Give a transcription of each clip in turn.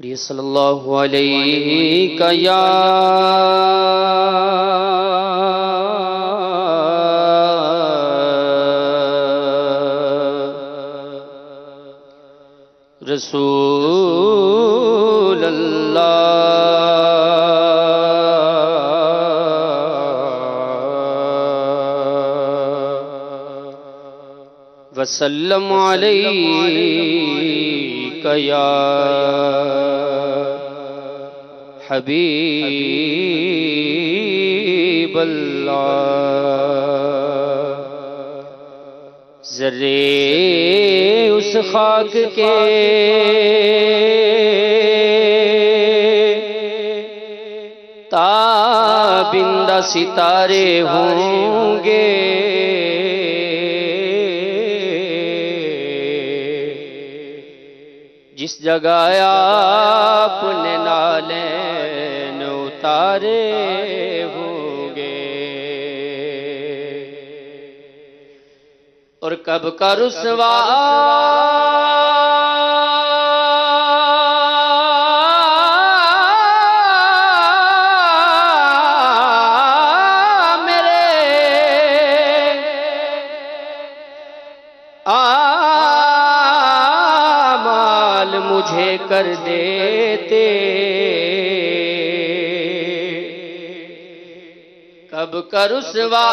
پڑھیے صلی اللہ علیہ یا رسول اللہ وسلم علیک یا حبیب اللہ ذرے اس خاک کے تابندہ ستارے ہوں گے جس جگہ آپ نے نالین اتارے ہوں گے اور کب کا رسوا میرے آمال مجھے کر دیتے کب کا رسوا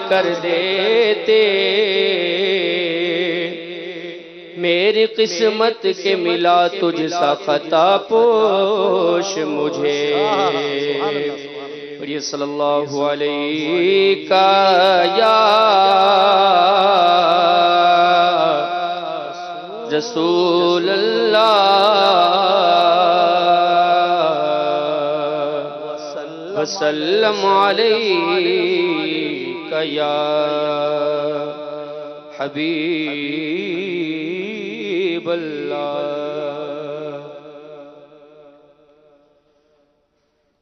کر دیتے میری قسمت کے ملا تجھ سا خطا پوش مجھے پڑھیے صلی اللہ علیہ یا رسول اللہ وسلم علیک یا حبیب اللہ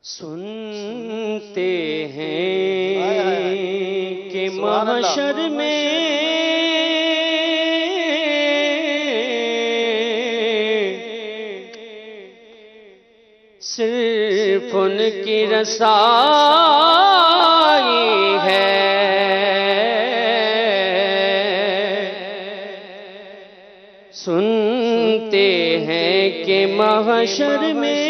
سنتے ہیں کہ محشر میں صرف ان کی رسائی ہے سنتے ہیں کہ محشر میں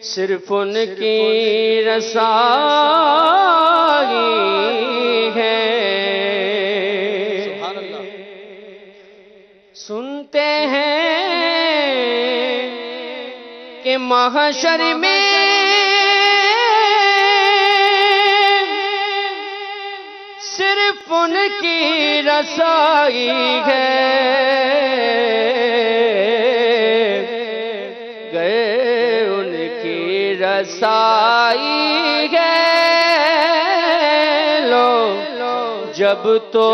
صرف ان کی رسائی ہے سنتے ہیں کہ محشر میں صرف ان کی رسائی ہے گئے ان کی رسائی ہے لو جب تو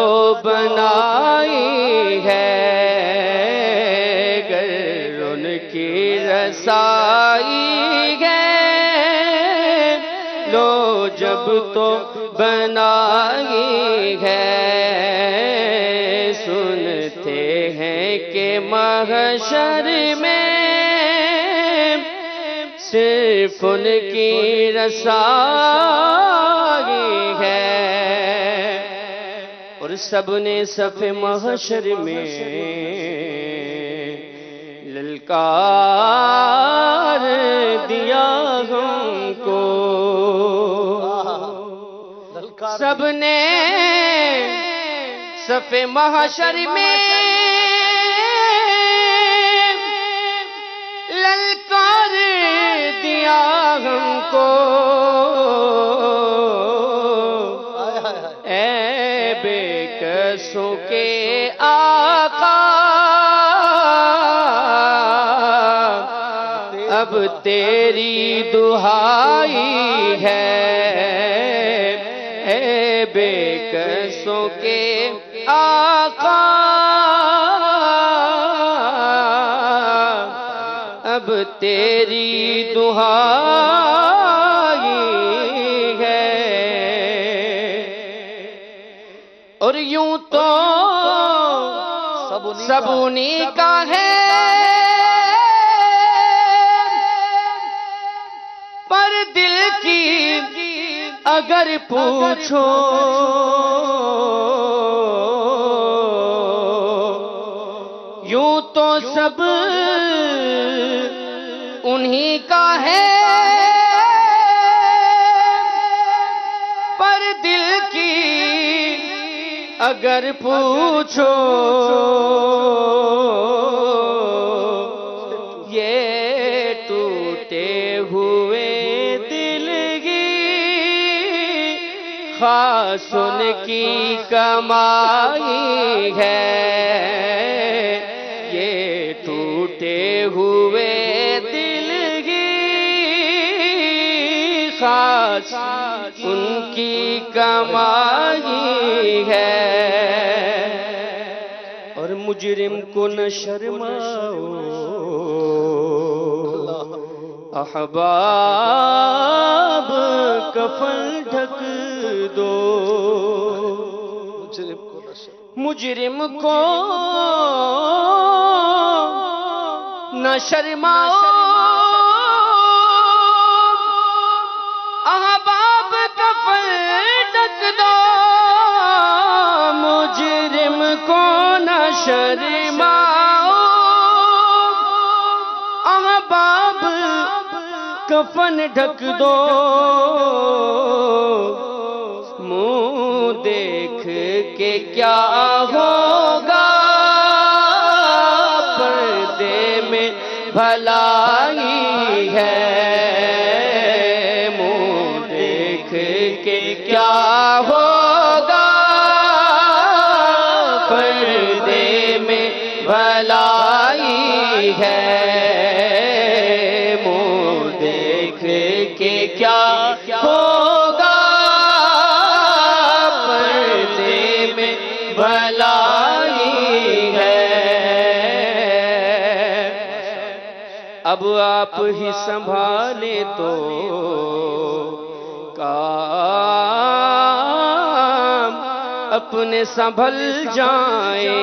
بنائی ہے گر ان کی رسائی ہے لو جب تو بنائی ہے سنتے ہیں کہ محشر میں صرف ان کی رسائی ہے اور سب نے صف محشر میں للکار دیا ہم کو سب نے صف محشر میں للکار دیا ہم کو اے بے کسوں کے آقا اب تیری دہائی ہے، اے بے کسوں کے آقا، اب تیری دعائی ہے، اور یوں تو سب انہی کا ہے، پر دل کی اگر پوچھو یوں تو سب انہی کا ہے، پر دل کی اگر پوچھو یہ ٹوٹے ہوئے دل کی خاص ان کی کمائی ہے، یہ ٹوٹے ہوئے دل کی خاص ان کی کمائی ہے، اور مجرم کو نہ شرماؤ احباب، کفن ڈھک دو، مجرم کو نہ شرماؤ احباب، کفن ڈھک دو، مجرم کو نہ شرماؤ احباب، کفن ڈھک دو، منہ دیکھ کے کیا ہوگا، پردے میں بھلائی ہے، منہ دیکھ کے کیا ہوگا، پردے میں بھلائی ہے، کہ کیا ہوگا، پردے میں بھلائی ہے، اب آپ ہی سنبھالیں تو کام اپنے سنبھل جائیں،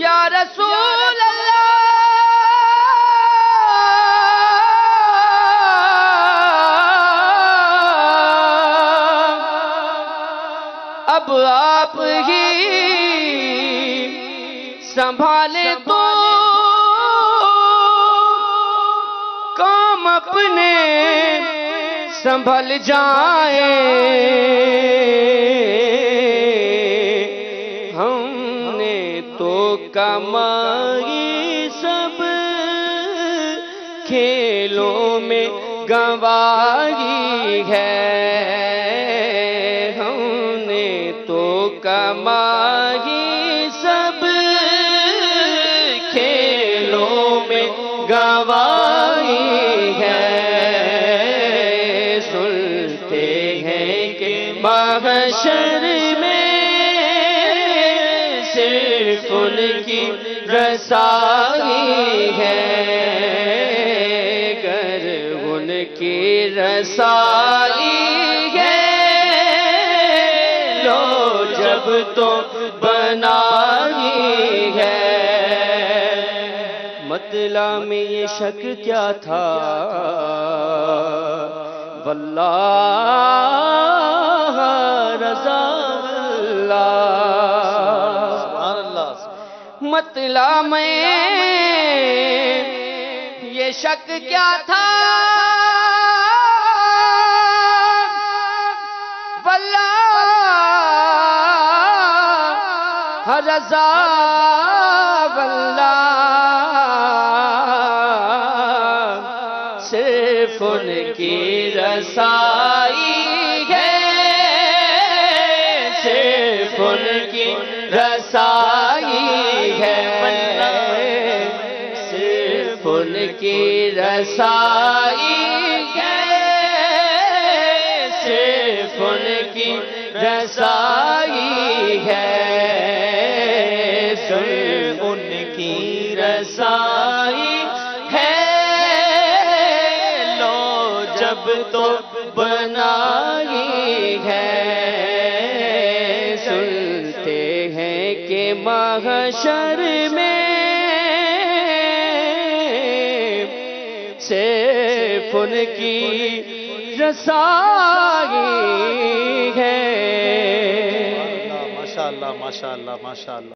یا رسول اللہ اب آپ ہی سنبھالیں تو کام اپنے سنبھل جائیں، ہم نے تو کمائی سب کھیلوں میں گنوائی ہے، کمائی سب کھیلوں میں گنوائی ہے، سنتے ہیں کہ محشر میں صرف ان کی رسائی ہے، گر ان کی رسائی ہے جب تو بنائی ہے، مطلع میں یہ شک کیا تھا، واللہ رضا اللہ، مطلع میں یہ شک کیا تھا، رضا اللہ، صرف ان کی رسائی ہے، صرف ان کی رسائی ہے، صرف ان کی رسائی ہے، رسائی ہے، صرف ان کی رسائی ہے، لو جب تو بنائی ہے، سنتے ہیں کہ محشر میں صرف ان کی رسائی ہے۔ ماشاءاللہ ماشاءاللہ ماشاءاللہ ماشاءاللہ۔